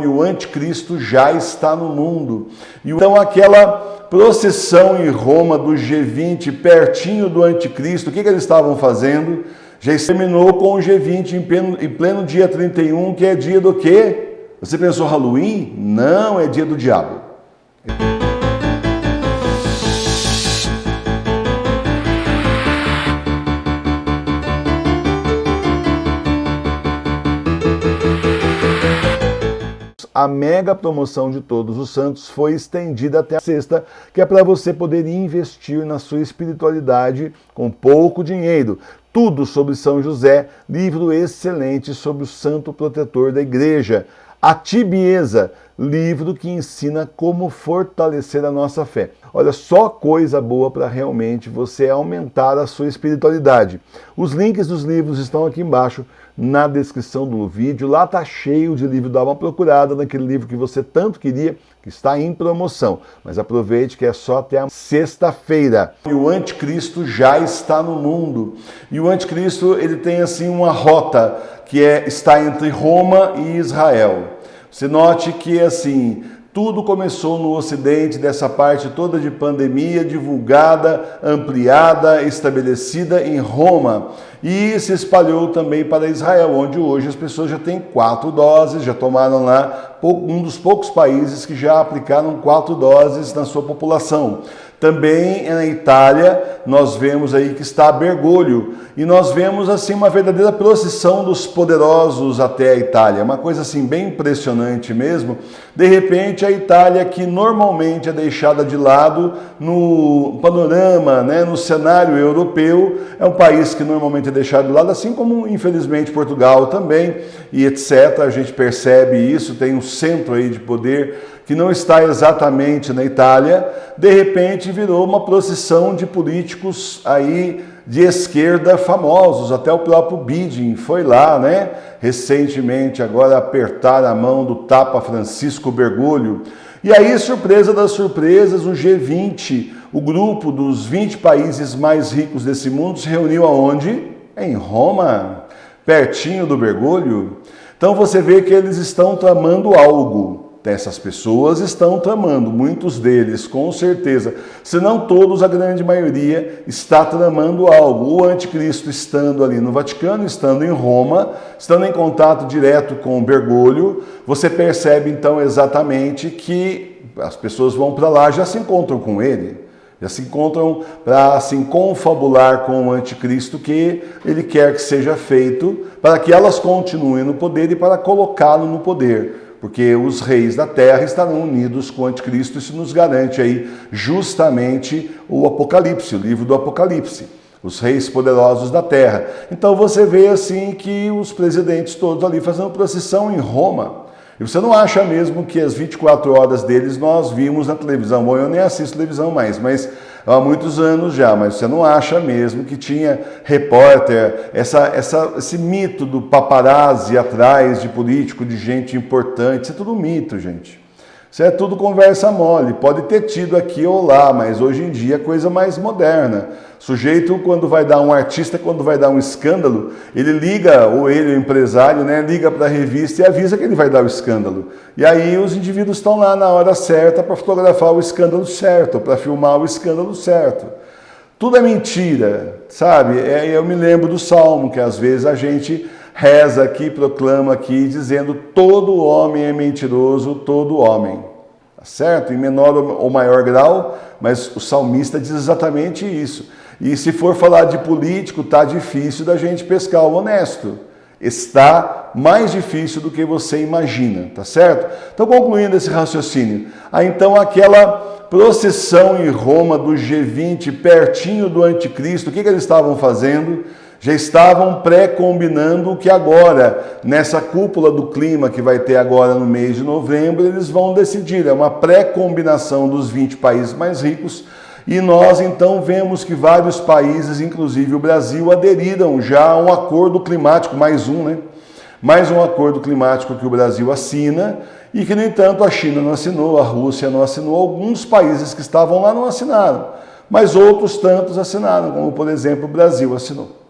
E o anticristo já está no mundo. E então aquela procissão em Roma do G20, pertinho do anticristo, o que eles estavam fazendo? Já terminou com o G20 em pleno dia 31, que é dia do quê? Você pensou Halloween? Não, é dia do diabo. A mega promoção de Todos os Santos foi estendida até a sexta, que é para você poder investir na sua espiritualidade com pouco dinheiro. Tudo sobre São José, livro excelente sobre o santo protetor da igreja. A Tibieza, livro que ensina como fortalecer a nossa fé. Olha, só coisa boa para realmente você aumentar a sua espiritualidade. Os links dos livros estão aqui embaixo na descrição do vídeo. Lá tá cheio de livro, dá uma procurada naquele livro que você tanto queria, que está em promoção. Mas aproveite que é só até a sexta-feira. E o anticristo já está no mundo. E o anticristo, ele tem assim uma rota que está entre Roma e Israel. Você note que assim, tudo começou no Ocidente, dessa parte toda de pandemia, divulgada, ampliada, estabelecida em Roma. E se espalhou também para Israel, onde hoje as pessoas já têm 4 doses, já tomaram lá, um dos poucos países que já aplicaram 4 doses na sua população. Também na Itália, nós vemos aí que está Bergoglio, e nós vemos assim uma verdadeira procissão dos poderosos até a Itália, uma coisa assim bem impressionante mesmo. De repente a Itália, que normalmente é deixada de lado no panorama, né, no cenário europeu, é um país que normalmente é deixado de lado, assim como infelizmente Portugal também, e etc. A gente percebe isso, tem um centro aí de poder que não está exatamente na Itália. De repente virou uma procissão de políticos aí de esquerda famosos, até o próprio Biden foi lá, né, recentemente, agora apertar a mão do Papa Francisco Bergoglio. E aí, surpresa das surpresas, o G20, o grupo dos 20 países mais ricos desse mundo, se reuniu aonde? Em Roma, pertinho do Bergoglio. Então você vê que eles estão tramando algo. Essas pessoas estão tramando, muitos deles, com certeza, se não todos, a grande maioria, está tramando algo. O anticristo estando ali no Vaticano, estando em Roma, estando em contato direto com o Bergoglio, você percebe então exatamente que as pessoas vão para lá, já se encontram com ele, já se encontram para assim, confabular com o anticristo que ele quer que seja feito, para que elas continuem no poder e para colocá-lo no poder. Porque os reis da terra estarão unidos com o anticristo, isso nos garante aí justamente o Apocalipse, o livro do Apocalipse, os reis poderosos da terra. Então você vê assim que os presidentes todos ali fazendo procissão em Roma. E você não acha mesmo que as 24 horas deles nós vimos na televisão? Bom, eu nem assisto televisão mais, mas há muitos anos já, mas você não acha mesmo que tinha repórter, esse mito do paparazzi atrás de político, de gente importante, isso é tudo mito, gente. Isso é tudo conversa mole, pode ter tido aqui ou lá, mas hoje em dia é coisa mais moderna. Sujeito, quando vai dar um artista, quando vai dar um escândalo, ele liga, ou ele, o empresário, né, liga para a revista e avisa que ele vai dar o escândalo. E aí os indivíduos estão lá na hora certa para fotografar o escândalo certo, para filmar o escândalo certo. Tudo é mentira, sabe? Eu me lembro do Salmo, que às vezes a gente reza aqui, proclama aqui, dizendo todo homem é mentiroso, todo homem. Tá certo? Em menor ou maior grau, mas o salmista diz exatamente isso. E se for falar de político, tá difícil da gente pescar o honesto. Está mais difícil do que você imagina, tá certo? Então, concluindo esse raciocínio, então aquela procissão em Roma do G20, pertinho do anticristo, o que eles estavam fazendo? Já estavam pré-combinando que agora, nessa cúpula do clima que vai ter agora no mês de novembro, eles vão decidir. É uma pré-combinação dos 20 países mais ricos. E nós então vemos que vários países, inclusive o Brasil, aderiram já a um acordo climático, mais um, né? Mais um acordo climático que o Brasil assina e que, no entanto, a China não assinou, a Rússia não assinou, alguns países que estavam lá não assinaram, mas outros tantos assinaram, como, por exemplo, o Brasil assinou.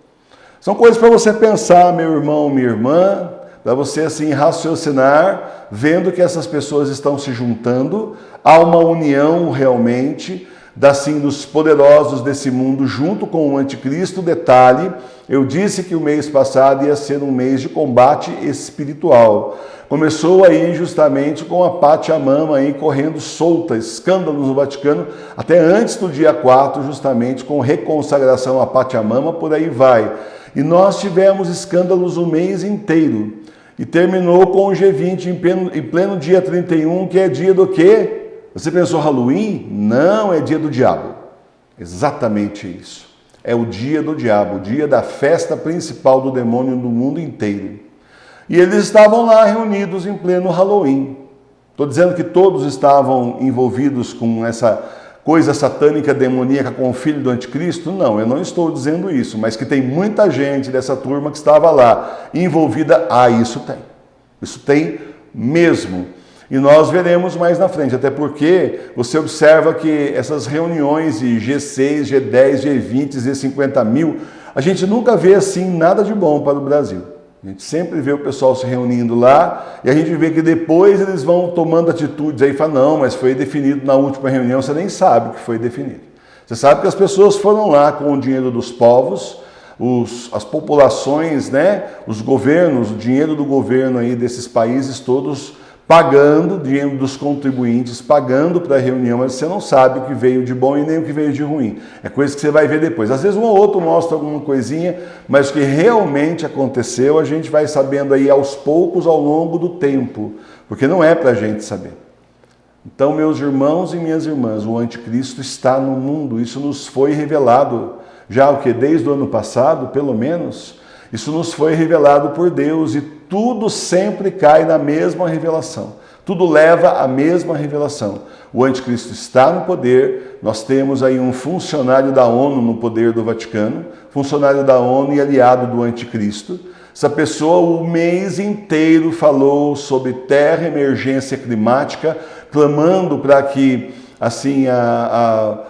São coisas para você pensar, meu irmão, minha irmã, para você assim raciocinar, vendo que essas pessoas estão se juntando, há uma união realmente dos poderosos desse mundo junto com o anticristo. Detalhe, eu disse que o mês passado ia ser um mês de combate espiritual. Começou aí justamente com a Pachamama aí correndo solta, escândalos no Vaticano, até antes do dia 4, justamente com reconsagração à Pachamama, por aí vai. E nós tivemos escândalos o mês inteiro. E terminou com o G20 em pleno dia 31, que é dia do quê? Você pensou Halloween? Não, é dia do diabo. Exatamente isso. É o dia do diabo, o dia da festa principal do demônio no mundo inteiro. E eles estavam lá reunidos em pleno Halloween. Estou dizendo que todos estavam envolvidos com essa coisa satânica, demoníaca, com o filho do anticristo? Não, eu não estou dizendo isso, mas que tem muita gente dessa turma que estava lá envolvida. Isso tem. Isso tem mesmo. E nós veremos mais na frente, até porque você observa que essas reuniões de G6, G10, G20, Z50 mil, a gente nunca vê assim nada de bom para o Brasil. A gente sempre vê o pessoal se reunindo lá e a gente vê que depois eles vão tomando atitudes aí e fala, não, mas foi definido na última reunião, você nem sabe o que foi definido. Você sabe que as pessoas foram lá com o dinheiro dos povos, as populações, né, os governos, o dinheiro do governo aí desses países todos pagando, dinheiro dos contribuintes, pagando para a reunião, mas você não sabe o que veio de bom e nem o que veio de ruim. É coisa que você vai ver depois. Às vezes um ou outro mostra alguma coisinha, mas o que realmente aconteceu a gente vai sabendo aí aos poucos ao longo do tempo, porque não é para a gente saber. Então, meus irmãos e minhas irmãs, o anticristo está no mundo, isso nos foi revelado já o que? Desde o ano passado, pelo menos, isso nos foi revelado por Deus e tudo sempre cai na mesma revelação. Tudo leva à mesma revelação. O anticristo está no poder, nós temos aí um funcionário da ONU no poder do Vaticano, funcionário da ONU e aliado do anticristo. Essa pessoa o mês inteiro falou sobre terra, emergência climática, clamando para que assim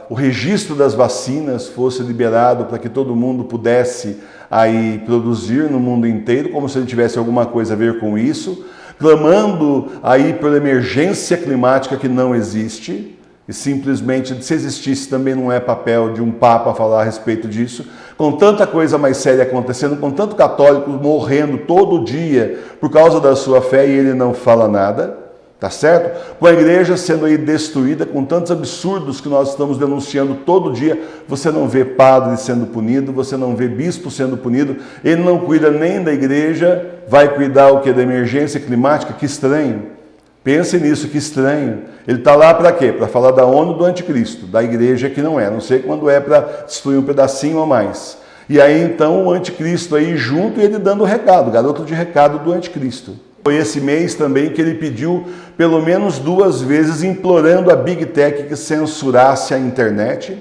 o registro das vacinas fosse liberado para que todo mundo pudesse aí produzir no mundo inteiro, como se ele tivesse alguma coisa a ver com isso, clamando aí pela emergência climática que não existe, e simplesmente, se existisse, também não é papel de um papa falar a respeito disso, com tanta coisa mais séria acontecendo, com tanto católico morrendo todo dia por causa da sua fé e ele não fala nada. Tá certo? Com a igreja sendo aí destruída, com tantos absurdos que nós estamos denunciando todo dia, você não vê padre sendo punido, você não vê bispo sendo punido, ele não cuida nem da igreja, vai cuidar o que? Da emergência climática? Que estranho. Pense nisso, que estranho. Ele está lá para quê? Para falar da ONU do anticristo, da igreja que não é. Não sei quando é para destruir um pedacinho ou mais. E aí então o anticristo aí junto e ele dando o recado, garoto de recado do anticristo. Foi esse mês também que ele pediu pelo menos 2 vezes, implorando a Big Tech que censurasse a internet,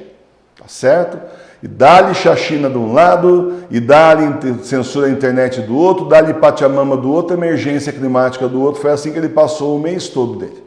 tá certo? E dá-lhe Chacina de um lado, e dá-lhe censura a internet do outro, dá-lhe Pachamama do outro, emergência climática do outro. Foi assim que ele passou o mês todo dele.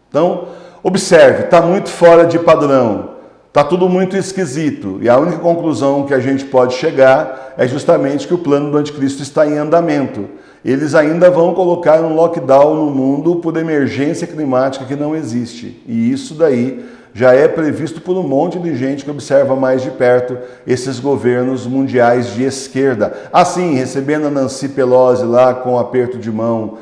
Então, observe, está muito fora de padrão, está tudo muito esquisito. E a única conclusão que a gente pode chegar é justamente que o plano do anticristo está em andamento. Eles ainda vão colocar um lockdown no mundo por emergência climática que não existe. E isso daí já é previsto por um monte de gente que observa mais de perto esses governos mundiais de esquerda. Assim, recebendo a Nancy Pelosi lá com um aperto de mão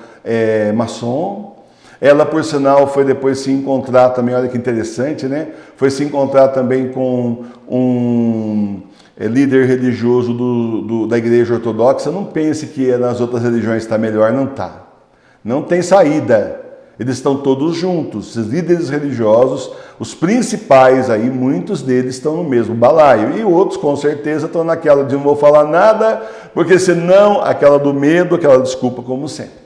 maçom. Ela, por sinal, foi depois se encontrar também, olha que interessante, né? Foi se encontrar também com um líder religioso da igreja ortodoxa. Não pense que nas outras religiões está melhor, não está. Não tem saída. Eles estão todos juntos, os líderes religiosos, os principais aí, muitos deles estão no mesmo balaio. E outros, com certeza, estão naquela de não vou falar nada, porque senão, aquela do medo, aquela desculpa, como sempre.